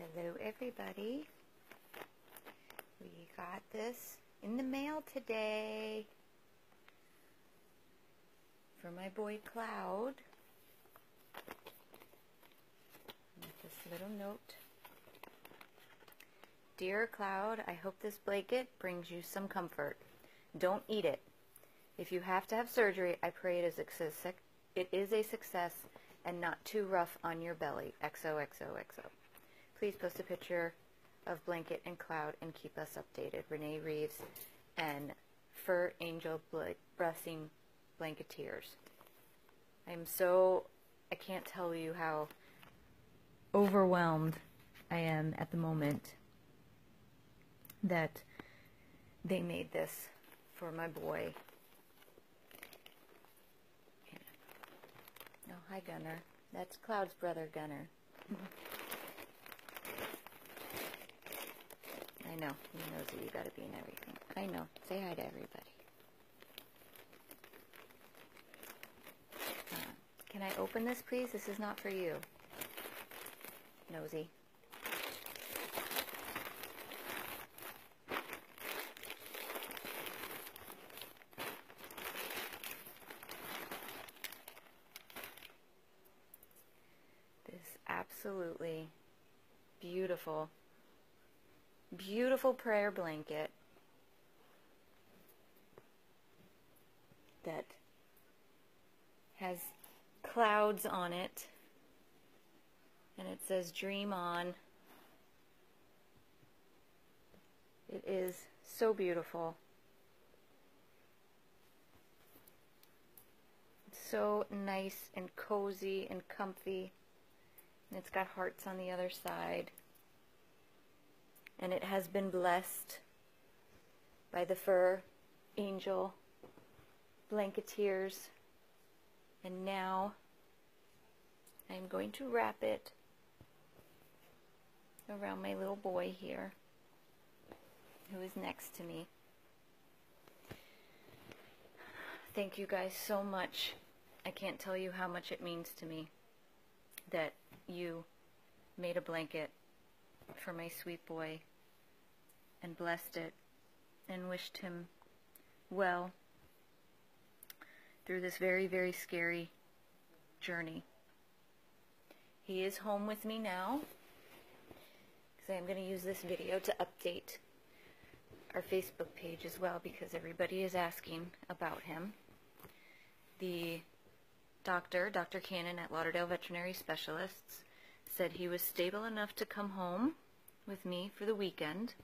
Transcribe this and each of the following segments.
Hello everybody. We got this in the mail today for my boy Cloud. With this little note. Dear Cloud, I hope this blanket brings you some comfort. Don't eat it. If you have to have surgery, I pray it is a success and not too rough on your belly. XOXOXO. Please post a picture of Blanket and Cloud and keep us updated. Renee Reeves and Fur Angel Blessing Blanketeers. I can't tell you how overwhelmed I am at the moment that they made this for my boy. Oh, hi Gunner. That's Cloud's brother, Gunner. I know, he knows that you gotta be in everything. I know. Say hi to everybody. Can I open this, please? This is not for you. Nosy. This absolutely beautiful prayer blanket that has clouds on it, and it says dream on. It is so beautiful. It's so nice and cozy and comfy, and it's got hearts on the other side. And it has been blessed by the Fur Angel Blanketeers. And now I'm going to wrap it around my little boy here, who is next to me. Thank you guys so much. I can't tell you how much it means to me that you made a blanket for my sweet boy and blessed it and wished him well through this very, very scary journey. He is home with me now because I'm going to use this video to update our Facebook page as well, because everybody is asking about him. The Dr. Cannon at Lauderdale Veterinary Specialists said he was stable enough to come home with me for the weekend.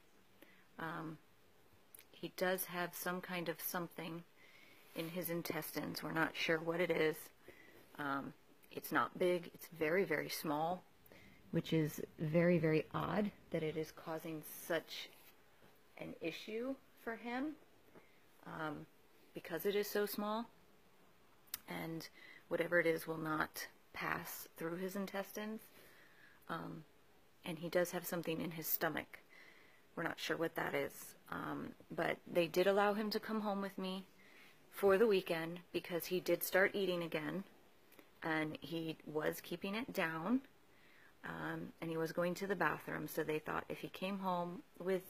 He does have some kind of something in his intestines. We're not sure what it is. It's not big. It's very, very small, which is very, very odd that it is causing such an issue for him, because it is so small, and whatever it is will not pass through his intestines. And he does have something in his stomach. We're not sure what that is, but they did allow him to come home with me for the weekend because he did start eating again, and he was keeping it down, and he was going to the bathroom, so they thought if he came home with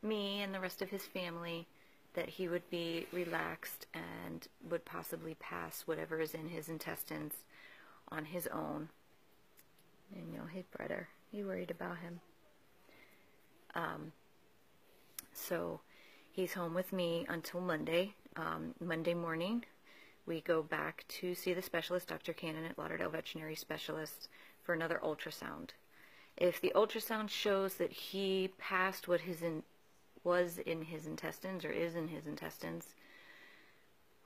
me and the rest of his family that he would be relaxed and would possibly pass whatever is in his intestines on his own. And you know, his brother, you worried about him. So he's home with me until Monday. Monday morning, we go back to see the specialist, Dr. Cannon at Lauderdale Veterinary Specialists, for another ultrasound. If the ultrasound shows that he passed what was in his intestines, or is in his intestines,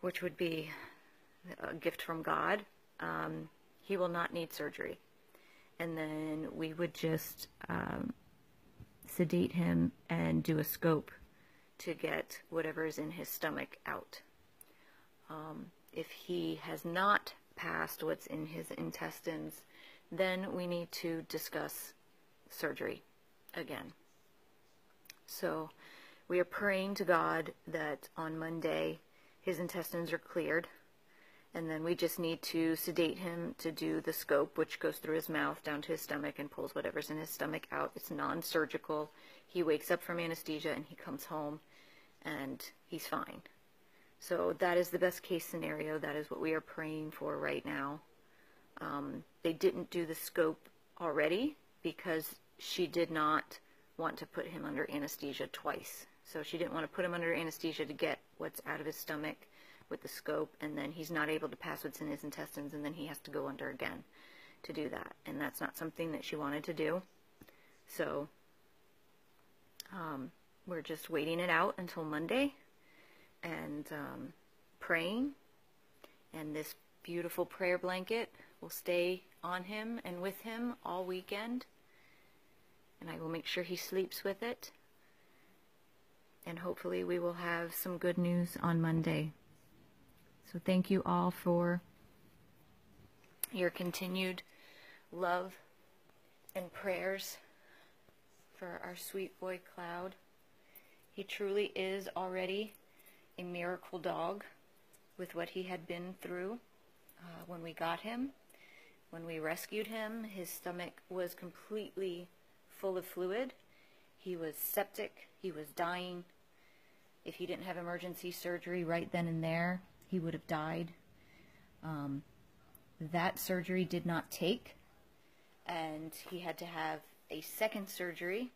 which would be a gift from God, he will not need surgery. And then we would just sedate him and do a scope to get whatever is in his stomach out. If he has not passed what's in his intestines, then we need to discuss surgery again. So we are praying to God that on Monday his intestines are cleared And then we just need to sedate him to do the scope, which goes through his mouth down to his stomach and pulls whatever's in his stomach out. It's non-surgical. He wakes up from anesthesia and he comes home and he's fine. So that is the best case scenario. That is what we are praying for right now. They didn't do the scope already because she did not want to put him under anesthesia twice. So she didn't want to put him under anesthesia to get what's out of his stomach with the scope, and then he's not able to pass what's in his intestines, and then he has to go under again to do that. And that's not something that she wanted to do. So we're just waiting it out until Monday and praying. And this beautiful prayer blanket will stay on him and with him all weekend. And I will make sure he sleeps with it. And hopefully we will have some good news on Monday. So thank you all for your continued love and prayers for our sweet boy Cloud. He truly is already a miracle dog with what he had been through when we got him. When we rescued him, his stomach was completely full of fluid. He was septic. He was dying. If he didn't have emergency surgery right then and there, he would have died. That surgery did not take, and he had to have a second surgery,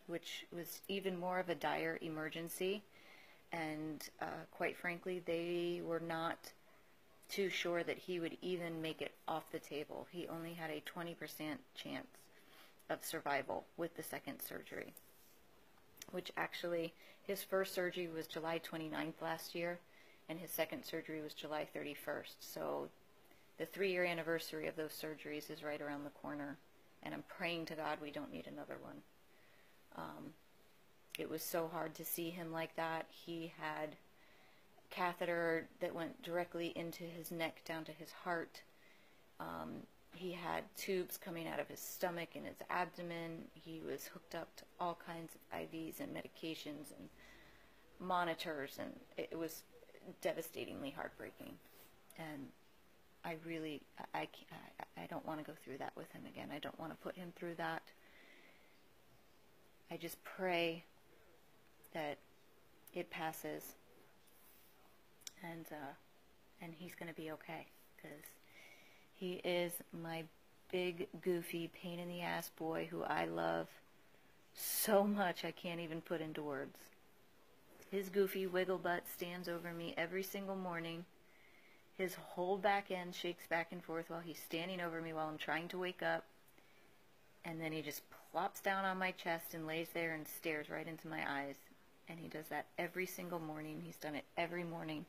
which was even more of a dire emergency. And quite frankly, they were not too sure that he would even make it off the table. He only had a 20% chance of survival with the second surgery, which actually, his first surgery was July 29th last year, and his second surgery was July 31st. So the 3-year anniversary of those surgeries is right around the corner, and I'm praying to God we don't need another one. It was so hard to see him like that. He had catheter that went directly into his neck down to his heart. He had tubes coming out of his stomach and his abdomen. He was hooked up to all kinds of IVs and medications and monitors, and it was devastatingly heartbreaking. And I really, I don't want to go through that with him again. I don't want to put him through that. I just pray that it passes, and he's going to be okay, because he is my big, goofy, pain-in-the-ass boy who I love so much I can't even put into words. His goofy wiggle butt stands over me every single morning. His whole back end shakes back and forth while he's standing over me while I'm trying to wake up. And then he just plops down on my chest and lays there and stares right into my eyes. And he does that every single morning. He's done it every morning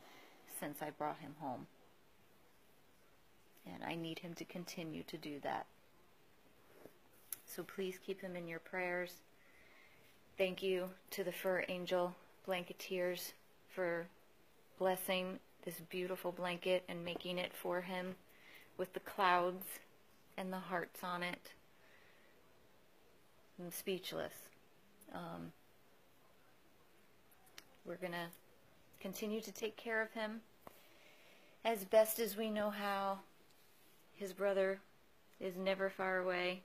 since I brought him home. And I need him to continue to do that. So please keep him in your prayers. Thank you to the Fur Angel Blanketeers for blessing this beautiful blanket and making it for him with the clouds and the hearts on it. I'm speechless. We're going to continue to take care of him as best as we know how. His brother is never far away,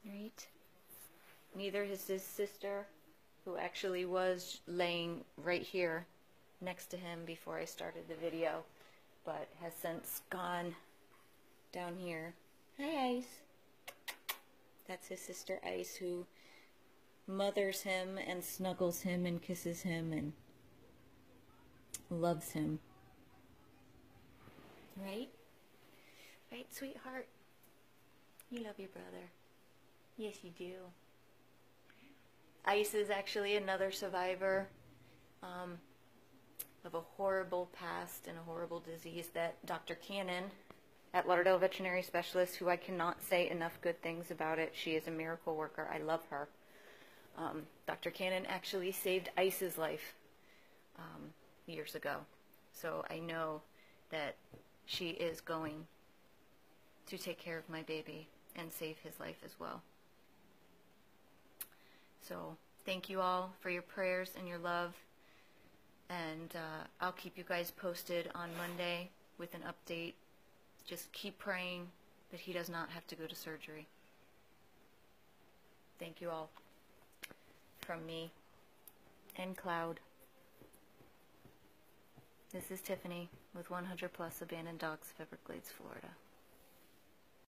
right? Neither is his sister, who actually was laying right here next to him before I started the video, but has since gone down here. Hi, Ice. That's his sister, Ice, who mothers him and snuggles him and kisses him and loves him. Right? Right, sweetheart? You love your brother. Yes, you do. Ice is actually another survivor of a horrible past and a horrible disease that Dr. Cannon at Lauderdale Veterinary Specialist, who I cannot say enough good things about it. She is a miracle worker. I love her. Dr. Cannon actually saved Ice's life years ago. So I know that she is going to take care of my baby and save his life as well. So thank you all for your prayers and your love. And I'll keep you guys posted on Monday with an update. Just keep praying that he does not have to go to surgery. Thank you all. From me and Cloud. This is Tiffany with 100 Plus Abandoned Dogs of Everglades, Florida.